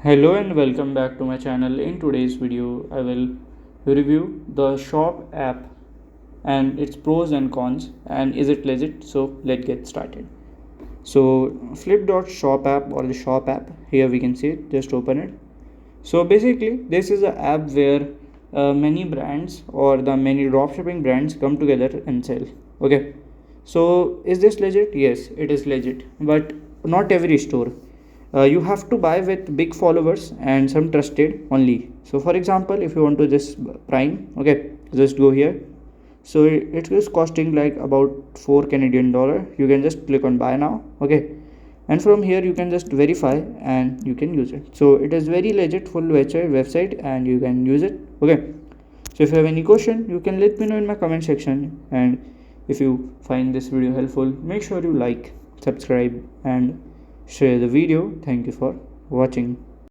Hello and welcome back to my channel. In today's video, I will review the Shop app and its pros and cons and is it legit. So let's get started. So Flip.shop app or the Shop app, here we can see it, just open it. So basically this is an app where many brands or the many dropshipping brands come together and sell. Okay, so is this legit? Yes, it is legit, but not every store. You have to buy with big followers and some trusted only. So for example, if you want to just Prime, okay, just go here. So it is costing like about 4 Canadian dollar. You can just click on buy now, okay, and from here you can just verify and you can use it. So it is very legit, full website and you can use it. Okay, so if you have any question, you can let me know in my comment section, and if you find this video helpful, make sure you like, subscribe and share the video. Thank you for watching.